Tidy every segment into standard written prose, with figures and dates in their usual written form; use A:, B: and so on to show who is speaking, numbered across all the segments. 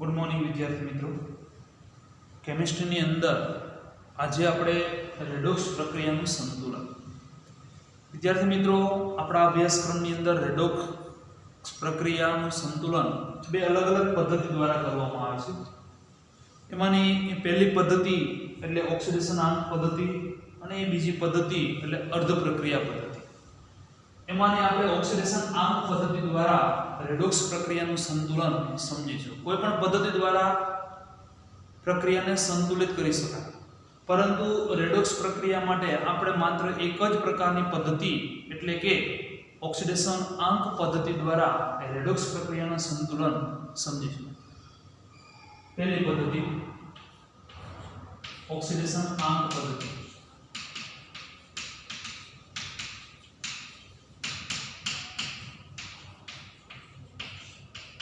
A: Good morning विद्यार्थी मित्रों। Chemistry अंदर आज આપણે રેડોક્સ પ્રક્રિયાનું સંતુલન વિદ્યાર્થી મિત્રો આપણા અભ્યાસક્રમની અંદર રેડોક્સ પ્રક્રિયાનું સંતુલન બે અલગ અલગ પદ્ધતિ દ્વારા કરવામાં આવે છે। એમાંની પહેલી પદ્ધતિ એટલે ઓક્સિડેશન આંક પદ્ધતિ અને બીજી પદ્ધતિ એટલે અર્ધ પ્રક્રિયા પદ્ધતિ। એમાંની આપણે ઓક્સિડેશન આંક પદ્ધતિ દ્વારા રેડોક્સ પ્રક્રિયાનું સંતુલન સમજીશું। કોઈ પણ પદ્ધતિ દ્વારા પ્રક્રિયાને સંતુલિત કરી શકાય, પરંતુ રેડોક્સ પ્રક્રિયા માટે આપણે માત્ર એક જ પ્રકારની પદ્ધતિ એટલે કે ઓક્સિડેશન આંક પદ્ધતિ દ્વારા રેડોક્સ પ્રક્રિયાનું સંતુલન સમજીશું। પહેલી પદ્ધતિ ઓક્સિડેશન આંક પદ્ધતિ।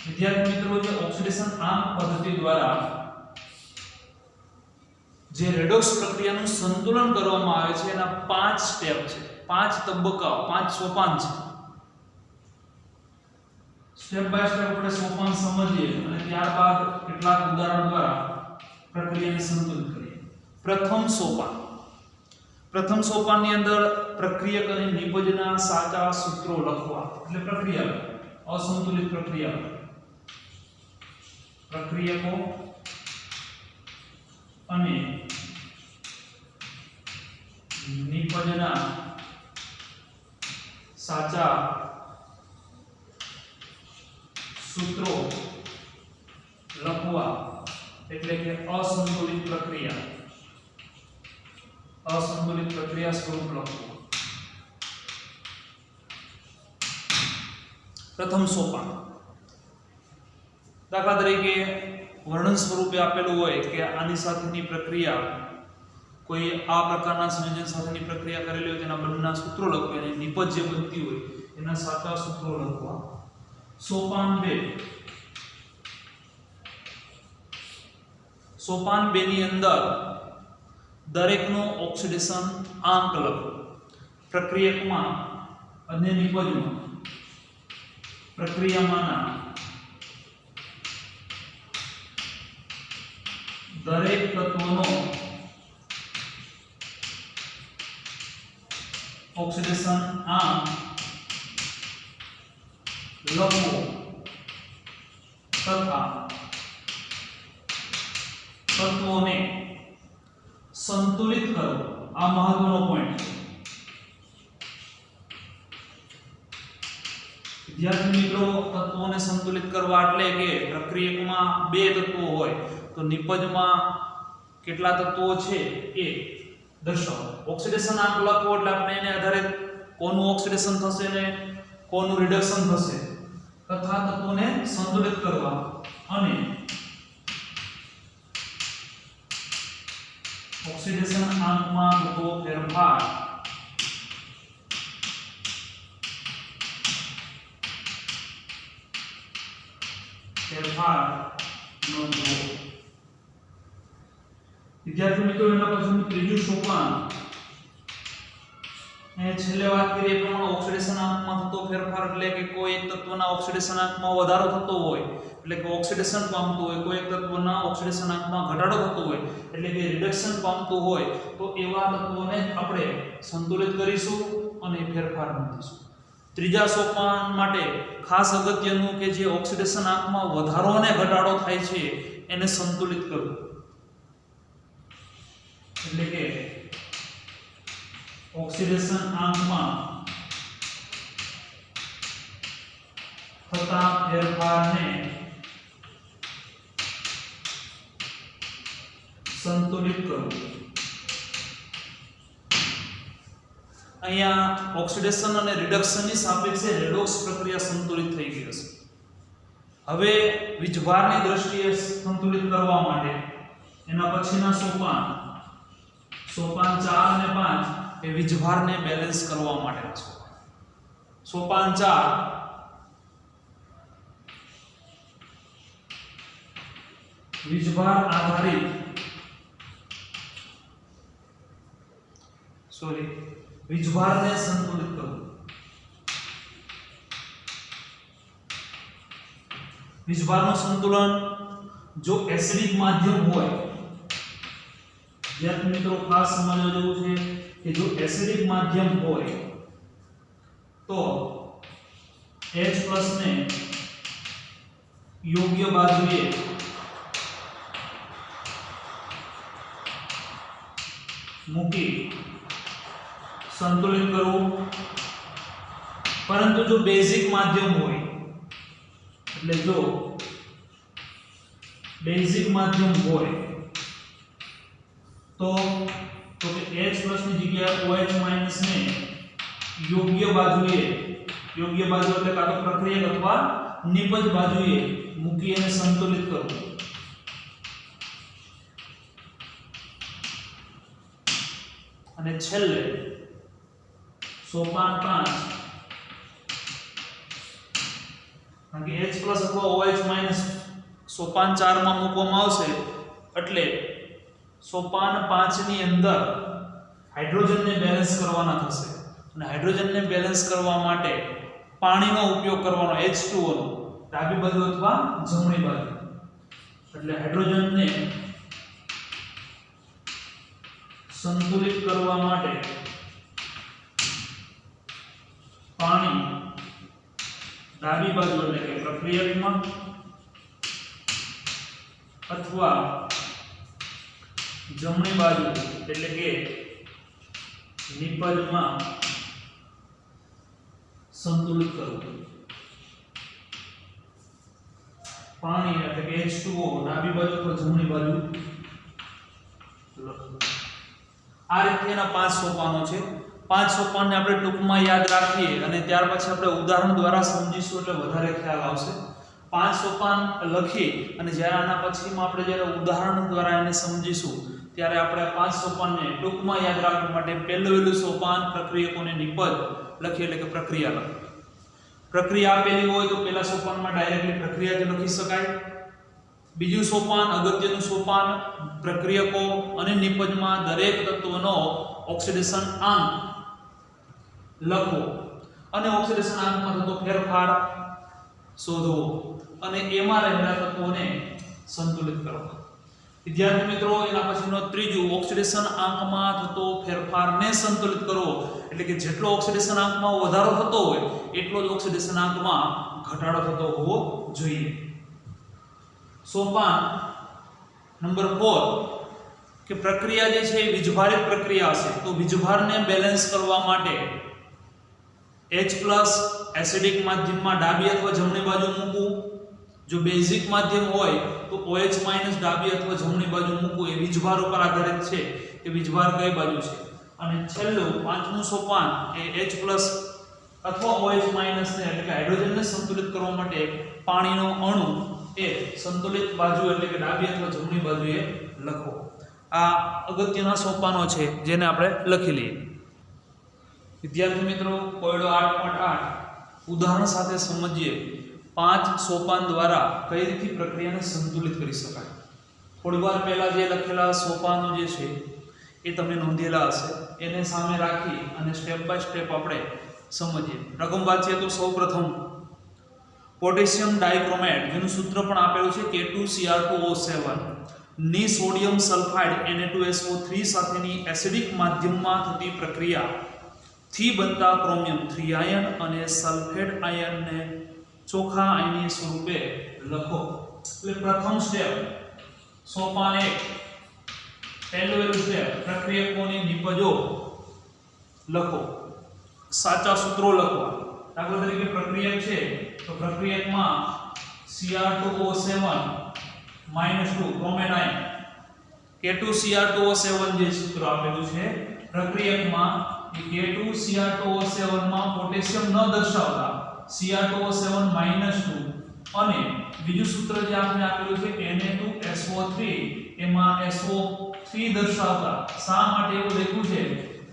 A: विद्यार्थी मित्रों जो ऑक्सीडेशन आंक पद्धति द्वारा जे रेडॉक्स प्रक्रियाનું સંતુલન કરવામાં આવે છે એના 5 સ્ટેપ છે, 5 તબક્કા, 5 સોપાન છે। સ્ટેપ બાય સ્ટેપ આપણે સોપાન સમજીએ અને ત્યારબાદ કેટલાક ઉદાહરણ દ્વારા પ્રક્રિયાને સંતુલિત કરીએ। પ્રથમ સોપાનની અંદર પ્રક્રિયક અને નિપજના સાચા સૂત્રો લખવા, એટલે પ્રક્રિયા असंतुलित प्रक्रिया प्रक्रियको અને નિપજના સાચા સૂત્રો લખવા એટલે કે અસંતુલિત પ્રક્રિયા સ્વરૂપ લખવું। प्रथम सोपान दाखला तरीके वर्णन स्वरूपे आपेलू होय के आनी साथेनी प्रक्रिया कोई आ प्रकारना संयोजन साथेनी प्रक्रिया करेली होय तेना बन्नेना सूत्रो लखवा अने निपज जे बनती होय एना साचा सूत्रो लखवा। सोपान 2 ની અંદર દરેકનો ઓક્સિડેશન આંક લખો, પ્રક્રિયકમાં અને નિપજમાં પ્રક્રિયામાંના દરેક તત્વનો ઓક્સિડેશન આંક લખવો તથા તત્વોને સંતુલિત કરો। આ મહત્વનો પોઈન્ટ છે। विद्यार्थी मित्रों तत्वों ने संतुलित करवा એટલે કે પ્રક્રિયકમાં બે તત્વો હોય તો નિપજમાં કેટલા તત્વો છે એ દર્શાવો। ઓક્સિડેશન આંક લખો એટલે આપણે એને આધારે કોનું ઓક્સિડેશન થશે ને કોનું રિડક્શન થશે તથા તત્વોને સંતુલિત કરવા અને ઓક્સિડેશન આંકમાં થતો ફેરફાર नोंधो। विद्यार्थी मित्रों एना पछीનું ત્રીજું સોપાન એ છેલ્લે વાત કરીએ પ્રમાણે ઓક્સિડેશન આંકમાં થતો ફેરફાર એટલે કે કોઈ એક તત્વના ઓક્સિડેશન આંકમાં વધારો થતો હોય એટલે કે ઓક્સિડેશન પામતું હોય, કોઈ એક તત્વના ઓક્સિડેશન આંકમાં ઘટાડો થતો હોય એટલે કે રિડક્શન પામતું હોય તો એવા તત્વોને આપણે સંતુલિત કરીશું અને ફેરફાર નોંધીશું। ત્રીજા સોપાન માટે ખાસ અગત્યનું કે જે ઓક્સિડેશન આંકમાં વધારો અને ઘટાડો થાય છે એને સંતુલિત કરવું એટલે કે ઓક્સિડેશન આંકમાં થતા ફેરફારને સંતુલિત કરવું। અહીંયા ઓક્સિડેશન અને રિડક્શનની સાપેક્ષે રેડોક્સ પ્રક્રિયા સંતુલિત થઈ ગઈ છે। હવે વીજભારની દ્રષ્ટિએ સંતુલિત કરવા માટે એના પછીના સોપાન 4 અને 5 એ વીજભારને બેલેન્સ કરવા માટે છે। સોપાન 4 વીજભાર આધારિત વીજભારને સંતુલિત કરવું। વીજભારનું સંતુલન જો એસિડિક માધ્યમ હોય, વિદ્યાર્થી મિત્રો ખાસ સમજવા જેવું છે કે જો એસિડિક માધ્યમ હોય તો H+ ને યોગ્ય બાજુએ મૂકી સંતુલિત કરવું, પરંતુ જો બેઝિક માધ્યમ હોય, એટલે જો બેઝિક માધ્યમ હોય તો કે H+ ની જગ્યાએ OH- ને યોગ્ય બાજુ એટલે કાં તો પ્રક્રિયક અથવા નિપજ બાજુએ મૂકી અને સંતુલિત કરવું. અને છેલ્લે સોપાન 5 કારણ કે H+ અથવા OH- સોપાન 4 માં મૂકવામાં આવશે એટલે સોપાન 5 ની અંદર હાઇડ્રોજનને બેલેન્સ કરવાના થશે, અને હાઇડ્રોજનને બેલેન્સ કરવા માટે પાણીનો ઉપયોગ કરવાનો, H2O નો, ડાબી બાજુ અથવા જમણી બાજુ. એટલે હાઇડ્રોજનને સંતુલિત કરવા માટે પાણી ડાબી બાજુ એટલે કે પ્રક્રિયકમાં અથવા જમણી બાજુ એટલે કે નિપજમાં સંતુલિત કરવું. પાણી એટલે કે H2O ડાબી બાજુ અથવા જમણી બાજુ લખવું. આ રીતેના 5 સોપાનો છે. 5 સોપાનને આપણે ટૂંકમાં યાદ રાખીએ અને ત્યાર પછી આપણે ઉદાહરણ દ્વારા સમજીશું એટલે વધારે ખ્યાલ આવશે. 5 સોપાન લખી અને જ્યારે આના પછીમાં આપણે જ્યારે ઉદાહરણ દ્વારા એને સમજીશું ત્યારે આપણે 5 સોપાનને ટૂંકમાં યાદ રાખવા માટે પહેલું સોપાન પ્રક્રિયકોને નિપજ લખીએ એટલે કે પ્રક્રિયા લખીએ. પ્રક્રિયા આપેલી હોય તો પહેલા સોપાનમાં ડાયરેક્ટલી પ્રક્રિયા જ લખી શકાય. બીજું સોપાન અગત્યનું સોપાન પ્રક્રિયકો અને નિપજમાં દરેક તત્વનો ઓક્સિડેશન આંક લખવો અને ઓક્સિડેશન આંકમાં થતો ફેરફાર શોધવો અને એમાં રહેલા તત્વોને સંતુલિત કરવા. વિદ્યાર્થી મિત્રો એના પછીનો ત્રીજું ઓક્સિડેશન આંકમાં થતો ફેરફારને સંતુલિત કરવો, એટલે કે જેટલો ઓક્સિડેશન આંકમાં વધારો થતો હોય એટલો જ ઓક્સિડેશન આંકમાં ઘટાડો થતો હોવો જોઈએ. સોપાન નંબર 4 કે પ્રક્રિયા જે છે એ વીજભારિત પ્રક્રિયા હશે તો વીજભારને બેલેન્સ કરવા માટે H+ એસિડિક માધ્યમમાં ડાબી અથવા જમણી બાજુ મૂકવું. જો બેઝિક માધ્યમ હોય તો OH- ડાબી અથવા જમણી બાજુ મૂકવું. એ વીજભાર ઉપર આધારિત છે કે વીજભાર કઈ બાજુ છે. અને છેલ્લું 5મું સોપાન એ H+ અથવા OH- ને એટલે કે હાઇડ્રોજનને સંતુલિત કરવા માટે પાણીનો અણુ એ સંતુલિત બાજુ એટલે કે ડાબી અથવા જમણી બાજુએ લખો. આ અગત્યના સોપાનો છે જેને આપણે લખી લઈએ. વિદ્યાર્થી મિત્રો કોયડો 8.8 ઉદાહરણ સાથે સમજીએ 5 સોપાન દ્વારા કઈ રીતે પ્રક્રિયાને સંતુલિત કરી શકાય. થોડી વાર પહેલા જે લખેલા સોપાનો જે છે એ તમે નોંધેલા હશે, એને સામે રાખી અને સ્ટેપ બાય સ્ટેપ આપણે સમજીએ. રકમ વાંચીએ તો સૌપ્રથમ પોટેશિયમ ડાઇક્રોમેટ જેનું સૂત્ર પણ આપેલું છે K2Cr2O7 ની સોડિયમ સલ્ફાઇડ Na2SO3 સાથેની એસિડિક માધ્યમમાં થતી પ્રક્રિયા થી બનતા ક્રોમિયમ 3 આયન અને સલ્ફેટ આયનને ચોખ્ખા આયનીય સ્વરૂપે લખો. એટલે પ્રથમ સ્ટેપ સોપાન 1 પહેલું સ્ટેપ પ્રક્રિયકોની નિપજો લખો. સાચા સૂત્રો લખવા. દાખલા તરીકે પ્રક્રિયક છે તો પ્રક્રિયકમાં Cr2O7 -2 ક્રોમેટ આયન K2Cr2O7 જે સૂત્ર આપેલું છે પ્રક્રિયકમાં K2Cr2O7 માં પોટેશિયમ ન દર્શાવતા Cr2O7 -2 અને બીજું સૂત્ર જે આપણે આપેલું છે Na2SO3 એમાં SO3 દર્શાવતા. શા માટે એવું લખ્યું છે?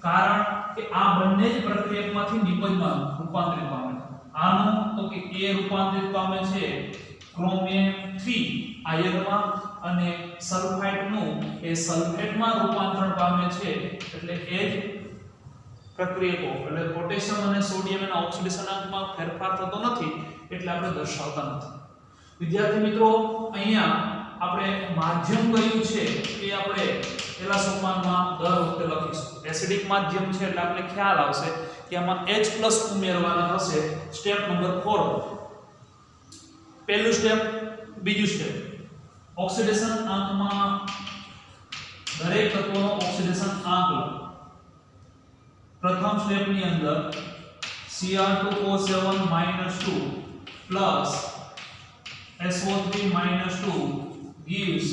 A: કારણ કે આ બંને જ પ્રક્રિયકમાંથી નિપજમાં રૂપાંતરિત પામે છે. આનું તો કે A રૂપાંતરિત પામે છે ક્રોમિયમ 3 આયનમાં અને સલ્ફાઇડનું એ સલ્ફેટમાં રૂપાંતરણ પામે છે. એટલે એ જ પ્રક્રિયકો એટલે પોટેશિયમ અને સોડિયમ ના ઓક્સિડેશન આંકમાં ફેરફાર થતો નથી એટલે આપણે દર્શાવતા નથી. વિદ્યાર્થી મિત્રો અહીંયા આપણે માધ્યમ કયું છે એ આપણે પહેલા સોપાનમાં દર વખતે લખીશું. એસિડિક માધ્યમ છે એટલે આપણે ખ્યાલ આવશે કે આમાં H+ ઉમેરવાના થશે સ્ટેપ નંબર 4. પહેલું સ્ટેપ, બીજું સ્ટેપ. ઓક્સિડેશન આંકમાં દરેક તત્વનો ઓક્સિડેશન આંક લો. પ્રથમ સ્ટેપની અંદર Cr2O7 -2 plus SO3 -2 gives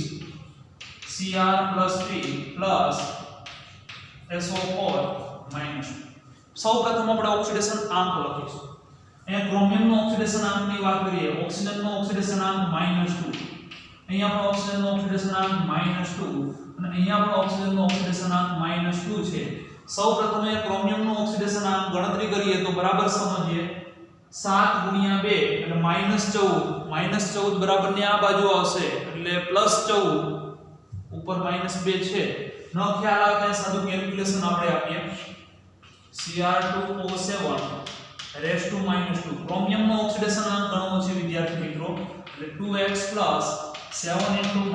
A: Cr + 3 plus SO4 -2. સૌપ્રથમ આપણે ઓક્સિડેશન આંક લખીશું. અહીંયા ક્રોમિયમનો ઓક્સિડેશન આંકની વાત કરીએ. ઓક્સિજનનો ઓક્સિડેશન આંક -2. અહીંયા પણ ઓક્સિજનનો ઓક્સિડેશન આંક -2 અને અહીંયા પણ ઓક્સિજનનો ઓક્સિડેશન આંક -2 છે. સૌપ્રથમ એ ક્રોમિયમનો ઓક્સિડેશન આંક ગણતરી કરીએ તો બરાબર સમજીએ. 7 × 2 એટલે -14. -14 બરાબર ની આ બાજુ આવશે એટલે +14 ઉપર -2 છે. ન ખ્યાલ આવે તો સાદું કેલ્ક્યુલેશન આપણે આપીએ. Cr2O7 -2. ક્રોમિયમનો ઓક્સિડેશન આંક ગણવો છે વિદ્યાર્થી મિત્રો, એટલે 2x + 7 × -2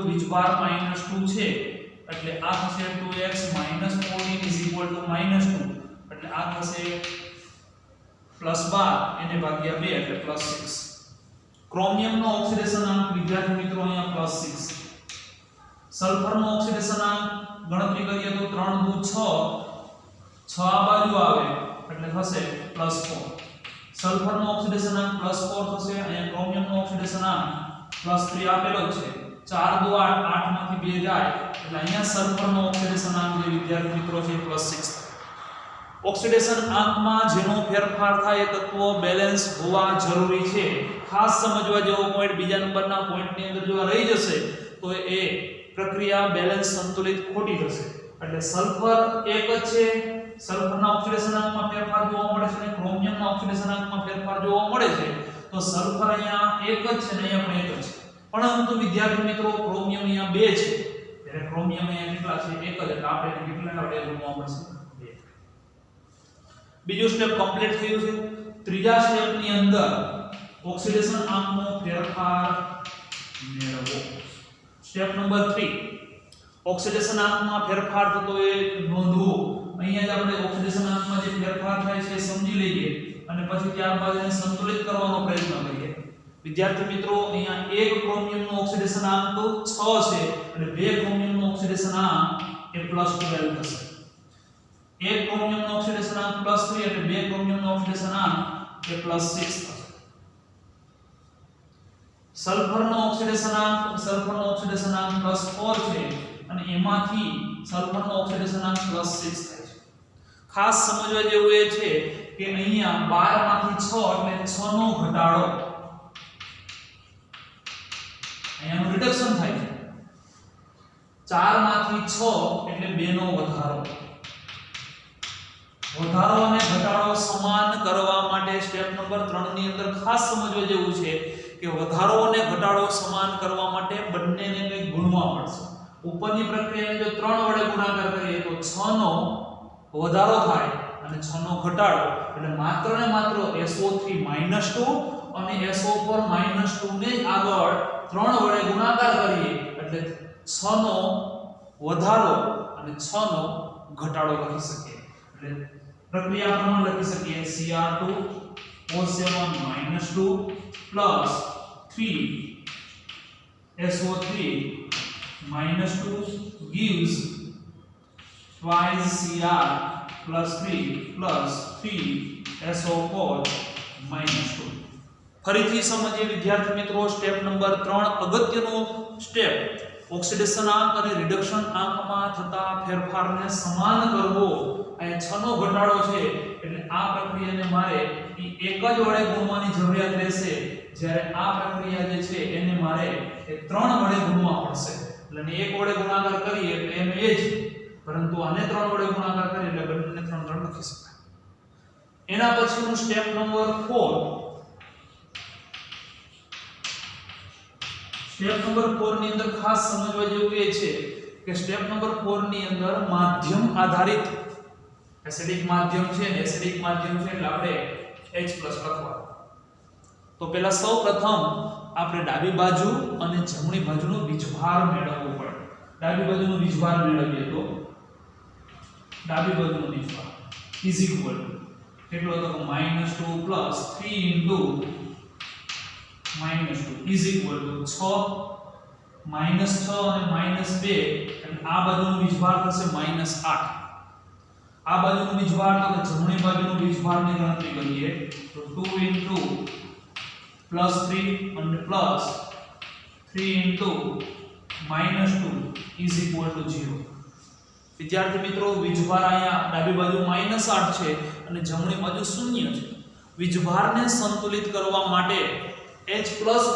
A: = બીજ બાર -2 છે એટલે આ થશે 2x - 14 -2 એટલે આ થશે +12 એને ભાગ્યા 2 એટલે +6. ક્રોમિયમનો ઓક્સિડેશન આંક વિદ્યાર્થી મિત્રો અહીંયા +6. સલ્ફરનો ઓક્સિડેશન આંક ગણતરી કરીએ તો 3 × 6 આ બાજુ આવે એટલે થશે +4. સલ્ફરનો ઓક્સિડેશન આંક +4 થશે. અહીંયા ક્રોમિયમનો ઓક્સિડેશન આંક +3 આપેલો છે. 4 × 2 = 8, 8 માંથી 2 જાય એટલે અહીંયા સલ્ફરનો ઓક્સિડેશન આંક જે વિદ્યાર્થી મિત્રો છે +6. ઓક્સિડેશન આંકમાં જેનો ફેરફાર થાય એ તત્વો બેલેન્સ હોવા જરૂરી છે. ખાસ સમજવા જેવો પોઈન્ટ, બીજા નંબરના પોઈન્ટની અંદર જો રહી જશે તો એ પ્રક્રિયા બેલેન્સ સંતુલિત ખોટી થશે. એટલે સલ્ફર એક જ છે, સલ્ફરના ઓક્સિડેશન આંકમાં ફેરફાર જોવા મળે છે અને ક્રોમિયમના ઓક્સિડેશન આંકમાં ફેરફાર જોવા મળે છે. તો સલ્ફર અહીંયા એક જ છે ને અહીંયા પણ એક જ છે. પરંતુ વિદ્યાર્થી મિત્રો ક્રોમિયમ અહીંયા 2 છે, ત્યારે ક્રોમિયમ અહીંયા કેટલા છે? એક જ. એટલે આપણે એને કેટલા વડે ગુણવા પડશે? 2. બીજું સ્ટેપ કમ્પ્લીટ થયું છે. ત્રીજા સ્ટેપની અંદર ઓક્સિડેશન આંકનો ફેરફાર મેળવો. સ્ટેપ નંબર 3, ઓક્સિડેશન આંકમાં ફેરફાર થતો એ નોંધવો. અહીંયા જ આપણે ઓક્સિડેશન આંકમાં જે ફેરફાર થાય છે એ સમજી લઈએ અને પછી ત્યારબાદ એને સંતુલિત કરવાનો પ્રયત્ન કરીએ. વિદ્યાર્થી મિત્રો અહીંયા એક ક્રોમિયમનો ઓક્સિડેશન આંક તો 6 છે અને બે ક્રોમિયમનો ઓક્સિડેશન આંક એ +12 થશે. એક ક્રોમિયમનો ઓક્સિડેશન આંક +3 એટલે બે ક્રોમિયમનો ઓક્સિડેશન આંક એ +6 થશે. સલ્ફરનો ઓક્સિડેશન આંક +4 છે અને એમાંથી સલ્ફરનો ઓક્સિડેશન આંક +6 થાય છે. ખાસ સમજવા જેવું એ છે કે અહીંયા 12 માંથી 6 એટલે 6 નો ઘટાડો, અહીંયાનું રિડક્શન થાય છે. 4 માંથી 6 એટલે 2 નો વધારો. વધારો અને ઘટાડો સમાન કરવા માટે સ્ટેપ નંબર 3 ની અંદર ખાસ સમજવા જેવું છે કે વધારો અને ઘટાડો સમાન કરવા માટે બંનેને કંઈક ગુણવા પડશે. ઉપરની પ્રક્રિયાને જો 3 વડે ગુણાકાર કરીએ તો 6 નો વધારો થાય અને 6 નો ઘટાડો, એટલે માત્ર ને માત્ર SO3 -2 અને SO4 -2 ને આગળ 3 વડે ગુણાકાર કરીએ એટલે 6 નો વધારો અને 6 નો ઘટાડો લખી શકીએ. એટલે પ્રક્રિયા પ્રમાણે લખી શકીએ Cr2O7 -2 plus 3 SO3 -2 gives twice Cr plus 3 plus 3 SO4 -2. ફરીથી સમજીએ વિદ્યાર્થી મિત્રો સ્ટેપ નંબર 3, અગત્યનો સ્ટેપ. ઓક્સિડેશન આંક અને રિડક્શન આંકમાં થતા ફેરફારને સમાન કરવો. અહીં 6 નો ઘટાડો છે એટલે આ પ્રક્રિયાને મારે એક જ વડે ગુણવાની જરૂરિયાત રહેશે, જ્યારે આ પ્રક્રિયા જે છે એને મારે 3 વડે ગુણવા પડશે. એટલે 1 વડે ગુણાકાર કરીએ એટલે એમ એ જ, પરંતુ આને 3 વડે ગુણાકાર કરીએ એટલે બંનેને 3 3 લખી શકાય. એના પછીનું સ્ટેપ નંબર 4. સ્ટેપ નંબર 4 ની અંદર ખાસ સમજવા જેવું એ છે કે સ્ટેપ નંબર 4 ની અંદર માધ્યમ આધારિત એસિડિક માધ્યમ છે ને, એસિડિક માધ્યમ છે એટલે આપણે H+ લખવા. તો પહેલા સૌપ્રથમ આપણે ડાબી બાજુ અને જમણી બાજુનો વીજભાર મેળવવો પડે. ડાબી બાજુનો વીજભાર મેળવીએ તો ડાબી બાજુનો વીજભાર ઇઝ ઇક્વલ ટુ કેટલો હતો કે -2 plus 3 into -2 is equal to 6 -6 અને -2 એટલે આ બાજુનો વીજભાર થશે -8. આ બાજુનો વીજભાર તો જમણી બાજુનો વીજભારની ગણતરી કરીએ તો 2 ઇન્ટુ +3 અને plus 3 into -2 is equal to 0. વિદ્યાર્થી મિત્રો વીજભાર અહીંયા ડાબી બાજુ -8 છે અને જમણી બાજુ 0 છે. વીજભારને સંતુલિત કરવા માટે H+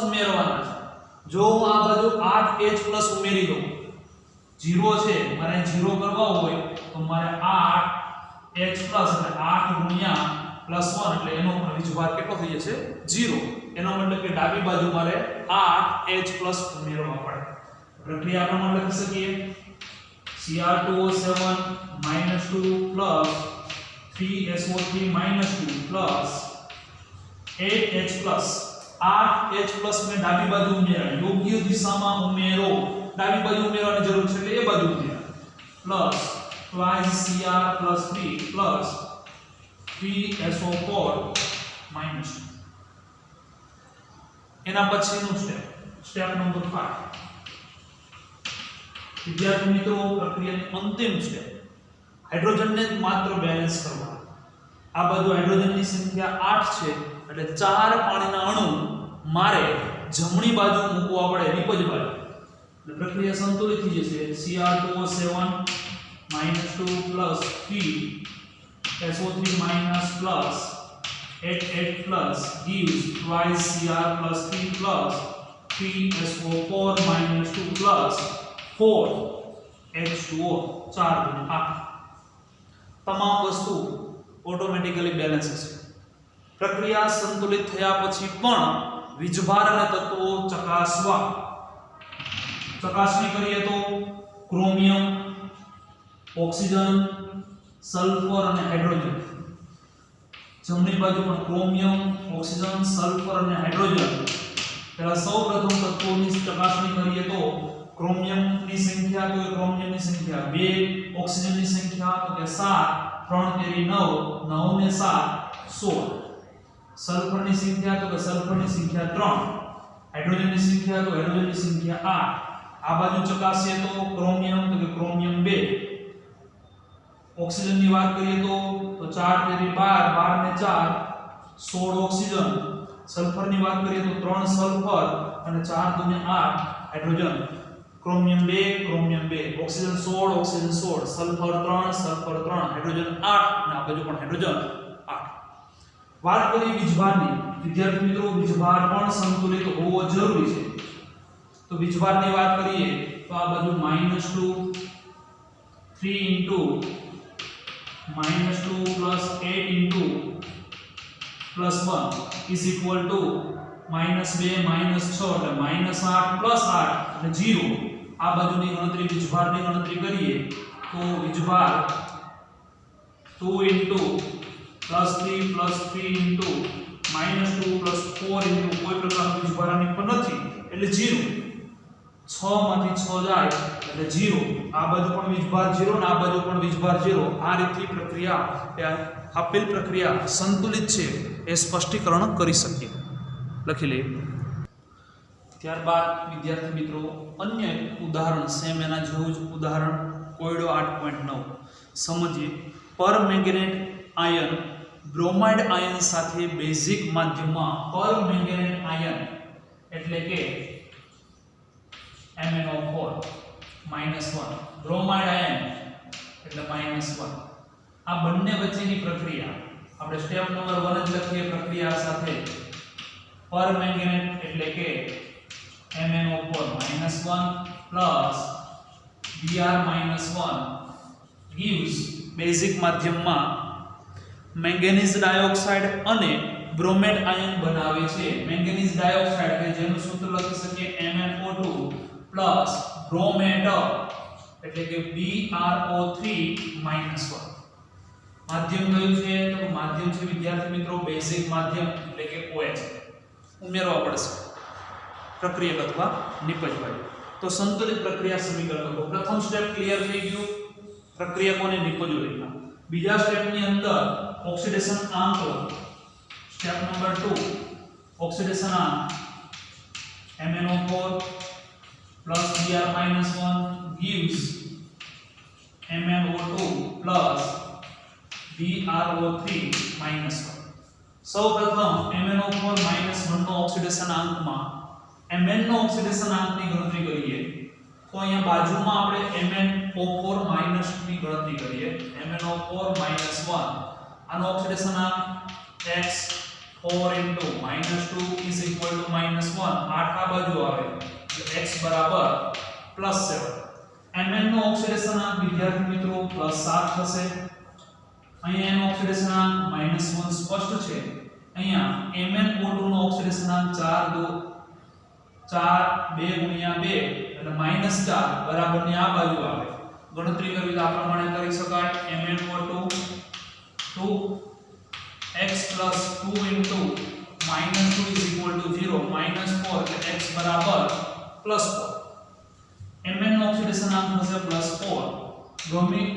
A: ઉમેરવાના છે. જો હું આ બાજુ 8H+ ઉમેરી દઉં 0 છે મારે 0 કરવા હોય તો મારે 8H+ એટલે 8 ગુણ્યા +1 એટલે એનો વીજભાર કેટલો થઈ જશે 0. એનો મતલબ કે ડાબી બાજુ મારે 8H+ ઉમેરવા પડે. પ્રક્રિયા આપણે લખી શકીએ Cr2O7 -2 plus 3SO3 -2 plus 8H+. 8H+ મેં ડાબી બાજુ ઉમેર્યા, યોગ્ય દિશામાં ઉમેરો. ડાબી બાજુ ઉમેરવાની જરૂર છે એટલે એ બાજુ ઉમેરો. Plus twice Cr plus 3 plus 3SO4 -2. એના પછીનું સ્ટેપ નંબર 5. વિદ્યાર્થી મિત્રો પ્રક્રિયાની અંતિમ સ્ટેપ હાઇડ્રોજનને માત્ર બેલેન્સ કરવા. આ બાજુ હાઇડ્રોજનની સંખ્યા 8 છે એટલે 4 પાણીના અણુ મારે જમણી બાજુ મૂકવા પડે નિપજ બાજુ. એટલે પ્રક્રિયા સંતુલિત થઈ જશે. Cr2O7 -2 plus 3SO3 minus plus 8 plus gives twice Cr plus 3 plus 3SO4 minus 2 plus 4H2O 4 ગુણ્યા 8. તમામ વસ્તુ ઓટોમેટિકલી બેલેન્સ હશે. પ્રક્રિયા સંતુલિત થયા પછી પણ વીજભાર અને તત્વો ચકાસણી કરીએ તો ક્રોમિયમ, ઓક્સિજન, સલ્ફર અને હાઇડ્રોજન. જમણી બાજુ પણ ક્રોમિયમ, ઓક્સિજન, સલ્ફર અને હાઇડ્રોજન. પહેલા સૌપ્રથમ તત્વોની ચકાસણી કરીએ તો ક્રોમિયમની સંખ્યા તો ક્રોમિયમની સંખ્યા 2, ઓક્સિજનની સંખ્યા તો કે 7, 3 તેરી 9, 9 ને 7 16. સલ્ફરની સંખ્યા તો કે સલ્ફરની સંખ્યા 3, હાઇડ્રોજનની સંખ્યા તો હાઇડ્રોજનની સંખ્યા 8. આ બાજુ ચકાસીએ તો ક્રોમિયમ તો કે ક્રોમિયમ 2. ઓક્સિજનની વાત કરીએ તો 4 તેરી 12, 12 ને 4 16 ઓક્સિજન. સલ્ફરની વાત કરીએ તો 3 સલ્ફર અને 4 ગુણ્યા 8 hydrogen. Chromium 2, chromium 2, oxygen 16, oxygen 16, sulphur 3, sulphur 3, hydrogen 8 અને આ બાજુ પણ હાઇડ્રોજન 8. વાત કરીએ વીજભારની. વિદ્યાર્થી મિત્રો વીજભાર પણ સંતુલિત હોવો જરૂરી છે. તો વીજભારની વાત કરીએ તો આ બાજુ -2 3 into -2 plus 8 into +1 is equal to -2 -6 એટલે -8 plus 8 એટલે 0. આ બાજુની ગણતરી વીજભારની ગણતરી કરીએ તો વીજભાર 2 into +3 plus 3 into -2 plus 4 into કોઈ પ્રકારનું વીજભારની પણ નથી એટલે 0. 6 માંથી 6 જાય એટલે 0. આ બાજુ પણ વીજભાર 0 અને આ બાજુ પણ વીજભાર 0. આ રીતની પ્રક્રિયા આપેલ પ્રક્રિયા સંતુલિત છે એ સ્પષ્ટીકરણ કરી શકીએ. લખી લઈએ. ત્યારબાદ વિદ્યાર્થી મિત્રો અન્ય એક ઉદાહરણ સેમ એના જેવું જ ઉદાહરણ કોયડો 8.9 સમજીએ. પરમેંગનેટ આયન બ્રોમાઇડ આયન સાથે બેઝિક માધ્યમમાં પરમેંગનેટ આયન એટલે કે MnO4 -1 બ્રોમાઇડ આયન એટલે -1. આ બંને વચ્ચેની પ્રક્રિયા આપણે સ્ટેપ નંબર 1 જ લખીએ. પ્રક્રિયા સાથે પરમેંગનેટ એટલે કે MnO4 -1 plus Br -1 gives basic માધ્યમમાં મેંગેનીઝ ડાયોક્સાઇડ અને બ્રોમેટ આયન બનાવે છે. મેંગેનીઝ ડાયોક્સાઇડ કે જેનું સૂત્ર લખી શકીએ MnO2 plus બ્રોમેટ એટલે કે BrO3 -1. માધ્યમ કયું છે તો માધ્યમ છે વિદ્યાર્થી મિત્રો બેઝિક માધ્યમ એટલે કે OH ઉમેરવા પડશે. પ્રક્રિયક અથવા નિપજ વાયુ. તો સંતુલિત પ્રક્રિયા સમીકરણ લખો. પ્રથમ સ્ટેપ ક્લિયર થઈ ગયું, પ્રક્રિયકોને નિપજો લખ્યા. બીજા સ્ટેપની અંદર ઓક્સિડેશન આંક લખો. સ્ટેપ નંબર 2 ઓક્સિડેશન આંક MnO4 plus Br-1 gives MnO2 plus BrO3-1. સૌપ્રથમ MnO4 -1 નો ઓક્સિડેશન આંકમાં Mn નો ઓક્સિડેશન આંકની ગણતરી કરીએ તો અહીંયા બાજુમાં આપણે MnO4 ની ગણતરી કરીએ. MnO4 -1 આનો ઓક્સિડેશન આંક X 4 * -2 is equal to -1. 8 આ બાજુ આવે તો x બરાબર +7. Mn નો ઓક્સિડેશન આંક વિદ્યાર્થી મિત્રો +7 થશે. અહીંયા એનો ઓક્સિડેશન આંક -1 સ્પષ્ટ છે. અહીંયા MnO2 નો ઓક્સિડેશન આંક 2 એટલે -4 બરાબરની આ બાજુ આવે. ગણતરી કરવી તો આ પ્રમાણે કરી શકાય. MnO2 2x + 2 * -2 is equal to 0. -4 એટલે x બરાબર +4. Mn નો ઓક્સિડેશન આંક થશે +4. બ્રોમિન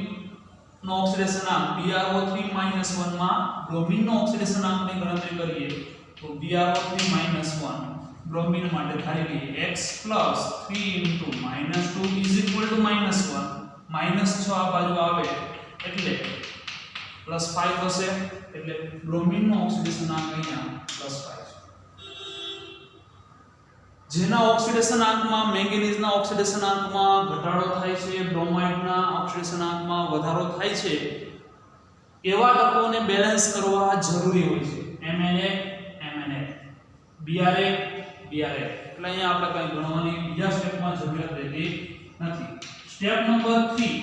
A: નો ઓક્સિડેશન આંક BrO3-1 માં બ્રોમિન નો ઓક્સિડેશન આંકની ગણતરી કરીએ તો BrO3-1 બ્રોમિન માટે ધારી લઈએ x + 3 * -2 is equal to -1. -6 આ બાજુ આવે એટલે +5 હશે. એટલે બ્રોમિન નો ઓક્સિડેશન આંક અહીંયા +5 છે. જેના ઓક્સિડેશન આંકમાં મેંગેનીઝના ઓક્સિડેશન આંકમાં ઘટાડો થાય છે, બ્રોમાઇડના ઓક્સિડેશન આંકમાં વધારો થાય છે, એવા તત્વોને બેલેન્સ કરવા જરૂરી હોય છે. MnA BrA એટલે અહીંયા આપણે કઈ ગણવાની બીજા સ્ટેપમાં જરૂરિયાત રહેતી નથી. સ્ટેપ નંબર 3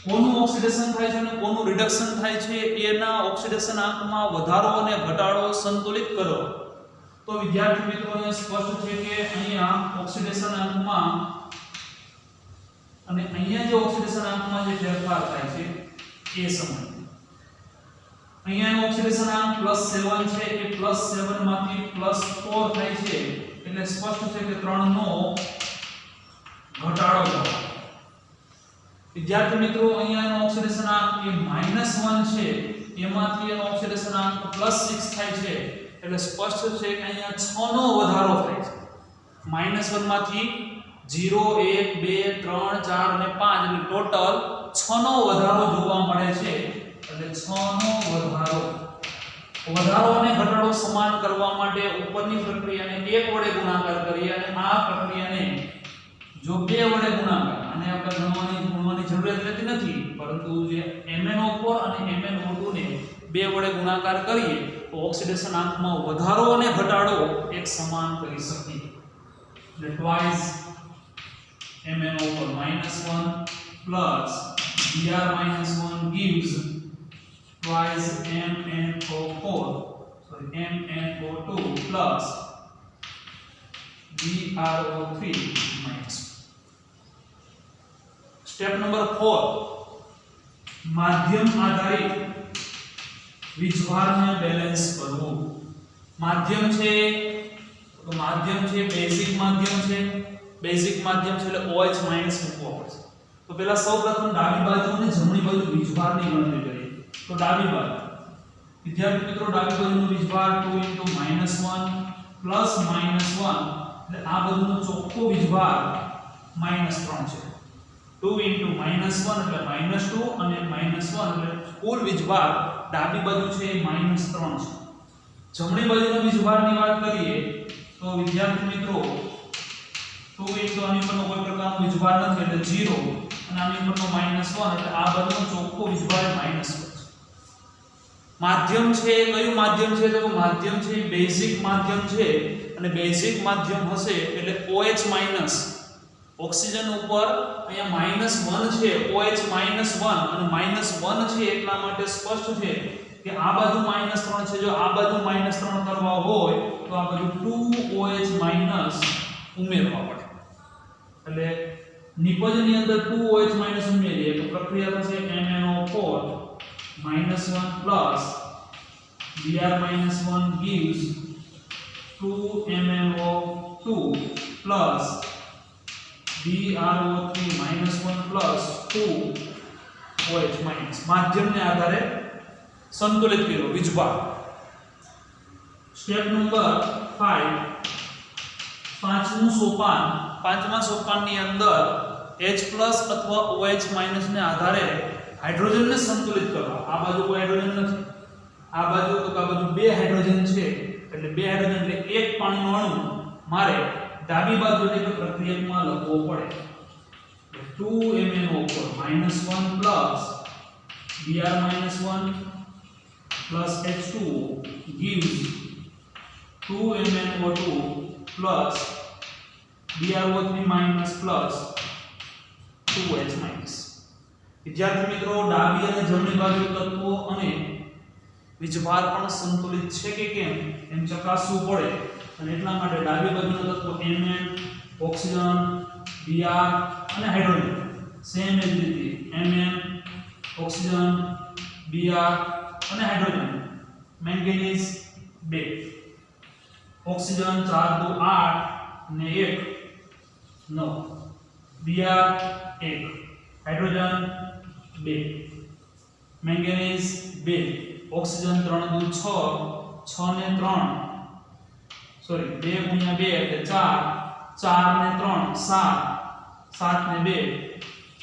A: કોનું ઓક્સિડેશન થાય છે અને કોનું રિડક્શન થાય છે એના ઓક્સિડેશન આંકમાં વધારો અને ઘટાડો સંતુલિત કરો. તો વિદ્યાર્થી મિત્રોને સ્પષ્ટ છે કે અહીંયા ઓક્સિડેશન આંકમાં અને અહીંયા જે ઓક્સિડેશન આંકમાં જે ફેરફાર થાય છે એ સમય અહીંયા ઓક્સિડેશન આંક +7 છે એ +7 માંથી +4 થાય છે એટલે સ્પષ્ટ છે કે 3 નો ઘટાડો થશે. વિદ્યાર્થી મિત્રો અહીંયાનો ઓક્સિડેશન આંક એ -1 છે એમાંથી એનો ઓક્સિડેશન આંક +6 થાય છે એટલે સ્પષ્ટ છે કે અહીંયા 6 નો વધારો થાય છે. -1 માંથી 0 1 2 3 4 અને 5 એટલે ટોટલ 6 નો વધારો જોવા મળે છે. એટલે 6 નો વધારો અને ઘટાડો સમાન કરવા માટે ઉપરની પ્રક્રિયાને 1 વડે ગુણાકાર કરીએ અને આ પ્રક્રિયાને જો 2 વડે ગુણાકાર અને આપણે ગુણવાની જરૂરિયાત રહેતી નથી, પરંતુ જે MnO4 અને MnO2 ને 2 વડે ગુણાકાર કરીએ તો ઓક્સિડેશન આંકમાં વધારો અને ઘટાડો એક સમાન કરી શકીએ. એટલે twice MnO4 -1 plus Br-1 gives twice MnO2 plus BrO3-. Step number 4 માધ્યમ આધારિત વીજભારને બેલેન્સ કરવું. માધ્યમ છે તો માધ્યમ છે બેઝિક માધ્યમ છે એટલે OH- મૂકવો પડશે. તો પહેલા સૌપ્રથમ ડાબી બાજુ અને જમણી બાજુ વીજભારની ગણતરી કરીએ. તો ડાબી બાજુ વિદ્યાર્થી મિત્રો ડાબી બાજુનો વીજભાર 2 * -1 પ્લસ -1 એટલે આ બાજુનો ચોખ્ખો વીજભાર -3 છે. 2 * -1 એટલે -2 અને -1 એટલે કુલ વીજભાર ડાબી બાજુ છે એ -3 છે. જમણી બાજુના વીજભારની વાત કરીએ તો વિદ્યાર્થી મિત્રો 2 * આની પરનો કોઈ પ્રકારનો વીજભાર નથી એટલે 0 અને આની પરનો -1 એટલે આ બાજુનો ચોખ્ખો વીજભાર -1 છે. માધ્યમ છે કયું માધ્યમ છે તો માધ્યમ છે બેઝિક માધ્યમ છે અને બેઝિક માધ્યમ હશે એટલે OH- ઓક્સિજન ઉપર અહીંયા -1 છે OH- અને -1 છે એટલા માટે સ્પષ્ટ છે કે આ બાજુ -3 છે. જો આ બાજુ -3 કરવા હોય તો આ બાજુ 2OH- ઉમેરવા પડે. એટલે નિપજની અંદર 2OH- ઉમેરીએ તો પ્રક્રિયા થશે MnO4 -1 plus Br-1 gives 2MnO plus BrO3 -1 plus 2OH minus માધ્યમને આધારે સંતુલિત કર્યો વીજભાર. સ્ટેપ નંબર 5 પાંચમા સોપાનની અંદર H+ અથવા OH માઇનસ ને આધારે હાઇડ્રોજનને સંતુલિત કરવા. આ બાજુ કોઈ હાઇડ્રોજન નથી, આ બાજુ તો આ બાજુ બે હાઇડ્રોજન છે, એટલે બે હાઇડ્રોજન એટલે એક પાણીનો અણુ મારે ડાબી બાજુ એટલે પ્રક્રિયકમાં લખવો પડે. 2MnO4 -1 plus Br-1 plus H2O gives 2MnO2 plus BrO3 minus plus 2H minus. વિદ્યાર્થી મિત્રો, ડાબી અને જમણી બાજુ તત્વો અને વીજભાર પણ સંતુલિત છે કે કેમ એમ ચકાસવું પડે, અને એટલા માટે ડાબી બાજુના તત્વો Mn, ઓક્સિજન, Br અને હાઇડ્રોજન સેમ જ રીતે Mn, ઓક્સિજન, Br અને હાઇડ્રોજન. મેંગેનીઝ 2, ઓક્સિજન 4 2 8 ને 1 9, Br 1, હાઇડ્રોજન 2, મેંગેનીઝ 2, ઓક્સિજન 3 2 6 6 ને 3 સોરી 2 ગુણ્યા 2 એટલે 4 4 ને 3 7 7 ને 2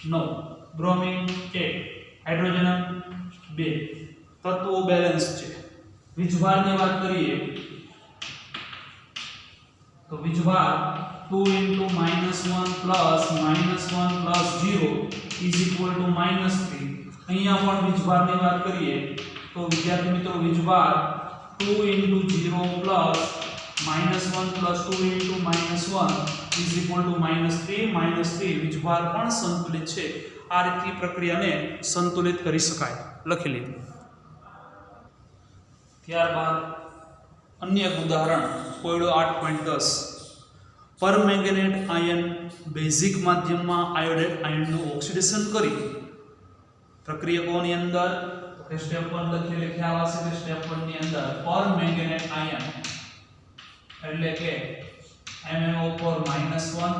A: 9, બ્રોમિન 1, હાઇડ્રોજન 2. તત્વો બેલેન્સ છે. વીજભારની વાત કરીએ તો વીજભાર 2 * -1 plus -1 plus 0 is equal to -3. અહીંયા પણ વીજભારની વાત કરીએ તો વિદ્યાર્થી મિત્રો વીજભાર 2 * 0 plus -1 plus 2 * -1 is equal to -3 વીજભાર પણ સંતુલિત છે. આ રીતની પ્રક્રિયાને સંતુલિત કરી શકાય. લખી લો. ત્યારબાદ અન્ય એક ઉદાહરણ કોયડો 8.10 પરમેંગેનેટ આયન બેઝિક માધ્યમમાં આયોડાઇડ આયનનું ઓક્સિડેશન કરી પ્રક્રિયકોની અંદર સ્ટેપ 1 લખીએ ખ્યાલ આવશે કે સ્ટેપ 1 ની અંદર પરમેંગેનેટ આયન એટલે કે MnO4 -1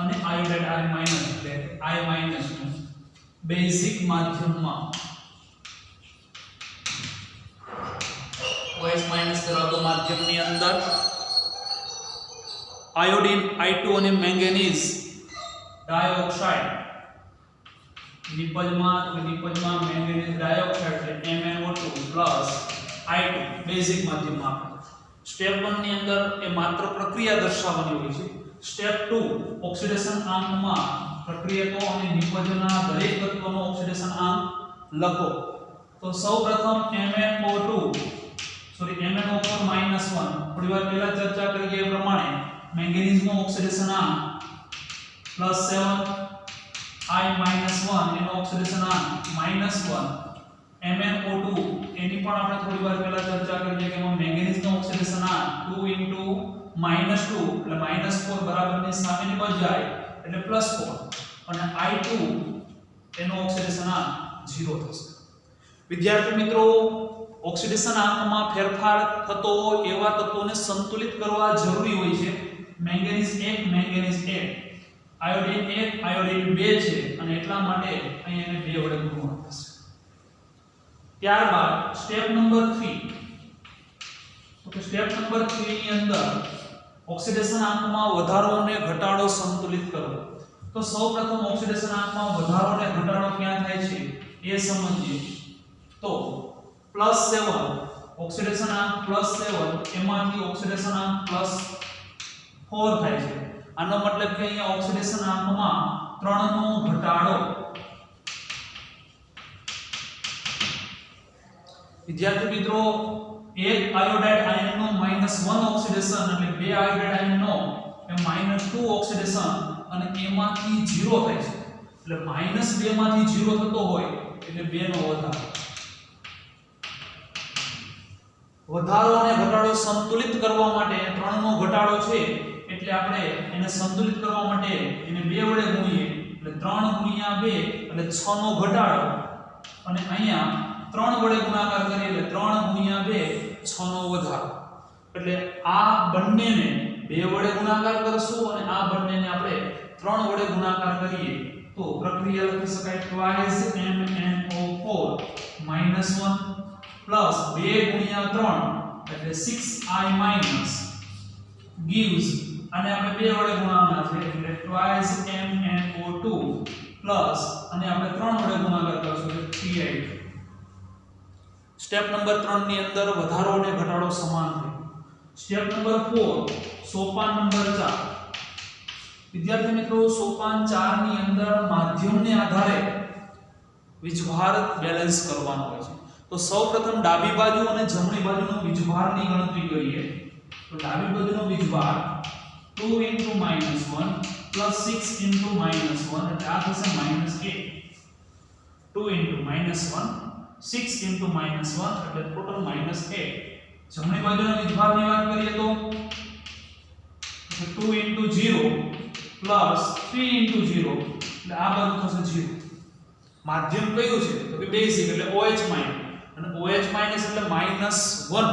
A: અને આયોડાઇડ I- એટલે I- બેઝિક માધ્યમમાં OH માઈનસ ધરાવતો માધ્યમની અંદર આયોડિન I2 અને મેંગેનીઝ ડાયોક્સાઇડ નિપજમાં મેંગેનીઝ ડાયોક્સાઇડ એટલે MnO2 I2 બેઝિક માધ્યમમાં. સ્ટેપ 1 ની અંદર એ માત્ર પ્રક્રિયા દર્શાવવાની હોય છે. સ્ટેપ 2 ઓક્સિડેશન આંકમાં પ્રક્રિયકો અને નિપજના દરેક તત્વનો ઓક્સિડેશન આંક લખો. તો સૌપ્રથમ MnO4 -1 થોડી વાર પહેલા ચર્ચા કરી એ પ્રમાણે મેંગેનીઝનો ઓક્સિડેશન આંક +7 I-1 એનો ઓક્સિડેશન આંક -1 MnO2 એની પણ આપણે થોડી વાર પહેલા ચર્ચા કરી કે એમાં મેંગેનીઝનો ઓક્સિડેશન આંક 2 * -2 એટલે -4 બરાબરની સામેની બાજુ જાય એટલે +4 અને I2 એનો ઓક્સિડેશન આંક 0 થશે. વિદ્યાર્થી મિત્રો, ઓક્સિડેશન આંકમાં ફેરફાર થતો હોય એવા તત્વોને સંતુલિત કરવા જરૂરી હોય છે. મેંગેનીઝ 1 મેંગેનીઝ 1, આયોડિન 1 આયોડિન 2 છે અને એટલા માટે અહીં એને 2 વડે ગુણવાનું થશે. ત્યારબાદ step number 3 okay step number 3 ની અંદર ઓક્સિડેશન આંકમાં વધારો અને ઘટાડો સંતુલિત કરવો. તો સૌપ્રથમ ઓક્સિડેશન આંકમાં વધારો અને ઘટાડો ક્યાં થાય છે એ સમજીએ. તો +7 ઓક્સિડેશન આંક +7 એમાંથી ઓક્સિડેશન આંક +4 થાય છે. આનો મતલબ કે અહીંયા ઓક્સિડેશન આંકમાં 3 નો ઘટાડો. વિદ્યાર્થી મિત્રો, એક આયોડાઇડ આયનનો -1 ઓક્સિડેશન એટલે બે આયોડાઇડ આયનનો એ -2 ઓક્સિડેશન અને એમાંથી 0 થાય છે. એટલે -2 માંથી 0 થતો હોય એટલે 2 નો વધારો. વધારો અને ઘટાડો સંતુલિત કરવા માટે 3 નો ઘટાડો છે એટલે આપણે એને સંતુલિત કરવા માટે એને 2 વડે ગુણીએ એટલે 3 * 2 એટલે 6 નો ઘટાડો અને અહીંયા 3 વડે ગુણાકાર કરીએ એટલે 3 * 2 6 નો વધારો. એટલે આ બંનેને 2 વડે ગુણાકાર કરશું અને આ બંનેને આપણે 3 વડે ગુણાકાર કરીએ તો પ્રક્રિયા લખી શકાય twice MnO4 -1 પ્લસ 2 ગુણ્યા 3 એટલે 6i માઈનસ gives અને આપણે 2 વડે ગુણાકાર છે એટલે twice MnO2 પ્લસ અને આપણે 3 વડે ગુણાકાર કરશું એટલે 3i. સ્ટેપ નંબર 3 ની અંદર વધારો અને ઘટાડો સમાન છે. સ્ટેપ નંબર 4 સોપાન નંબર 4. વિદ્યાર્થી મિત્રો સોપાન 4 ની અંદર માધ્યમને આધારે વીજભાર બેલેન્સ કરવાનો હોય છે. તો સૌપ્રથમ ડાબી બાજુ અને જમણી બાજુનો વીજભારની ગણતરી કરીએ. તો ડાબી બાજુનો વીજભાર 2 * -1 + 6 * -1 એટલે આ થશે -8. 2 * -1 6 * -1 એટલે ટોટલ -8. જમણી બાજુના વીજભારની વાત કરીએ તો 2 * 0 પ્લસ 3 * 0 એટલે આ બાજુ થશે 0. માધ્યમ કયું છે તો કે બેઝિક એટલે OH- અને OH- એટલે -1.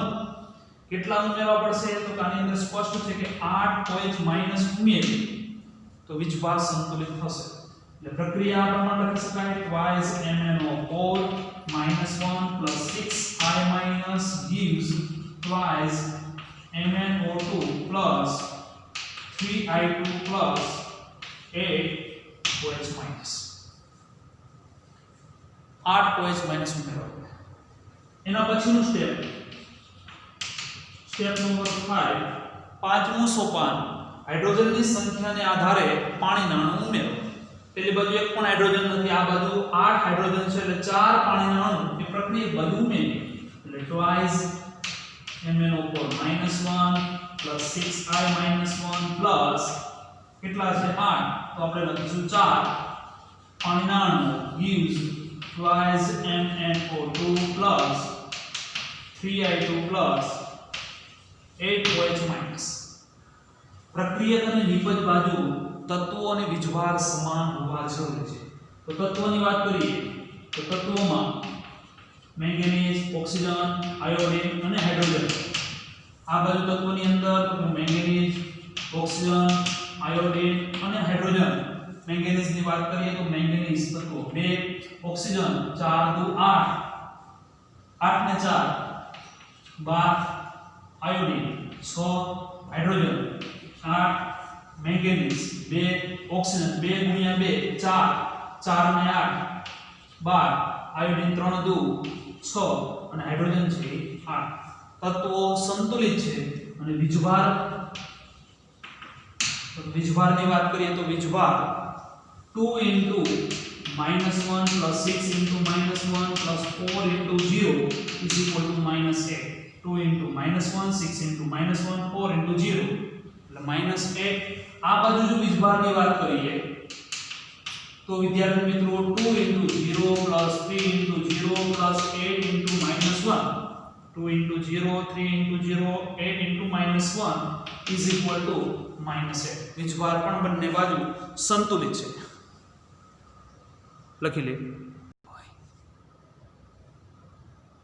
A: કેટલા ઉમેરવા પડશે તો કે આની અંદર સ્પષ્ટ છે કે 8 OH- ઉમેરીએ તો વીજભાર સંતુલિત થશે. એટલે પ્રક્રિયા આ પ્રમાણે લખી શકાય twice MnO4 -1 + 6i gives twice MnO2 plus 3i2 plus 8 OH-. 8 OH- ઉમેરવા. એના પછીનું સ્ટેપ નંબર 5 પાંચમું સોપાન હાઇડ્રોજનની સંખ્યાને આધારે પાણીના અણુ ઉમેરો. પેલી બાજુ એક પણ હાઇડ્રોજન નથી, આ બાજુ 8 હાઇડ્રોજન છે એટલે 4 પાણીના અણુ એ પ્રક્રિયા બાજુ ઉમેરીએ એટલે twice MnO4 -1 plus 6i-1 plus કેટલા છે 8 તો આપણે લખીશું 4 પાણીના અણુ gives twice MnO2 plus 3i2 plus 8 OH-. પ્રક્રિયક અને નિપજ બાજુ તત્વો અને વીજભાર સમાન હોવા જરૂરી છે. તો તત્વોની વાત કરીએ તો તત્વોમાં મેંગેનીઝ, ઓક્સિજન, આયોડીન અને હાઇડ્રોજન. આ બાજુ તત્વોની અંદર મેંગેનીઝ, ઓક્સિજન, આયોડીન અને હાઇડ્રોજન. મેંગેનીઝની વાત કરીએ તો મેંગેનીઝ તત્વો 2, ઓક્સિજન 4 * 2 = 8 ને 4 12, આયોડીન 6, હાઇડ્રોજન 8, મેંગેનીઝ 2, ઓક્સિજન 2 * 2 4 4 ને 8 12, આયોડીન 3 * 2 6 અને હાઇડ્રોજન છે 8. તત્વો સંતુલિત છે અને વીજભારની વાત કરીએ તો વીજભાર 2 * -1 + 6 * -1 + 4 * 0 = -8. 2 * -1 6 * -1 4 * 0 એટલે -8. આ બાજુ જો વીજભારની વાત કરીએ તો વિદ્યાર્થી મિત્રો 2 * 0 + 3 * 0 + 8 * -1 2 * 0 3 * 0 8 * -1 -8. વીજભાર પણ બંને બાજુ સંતુલિત છે. લખી લે.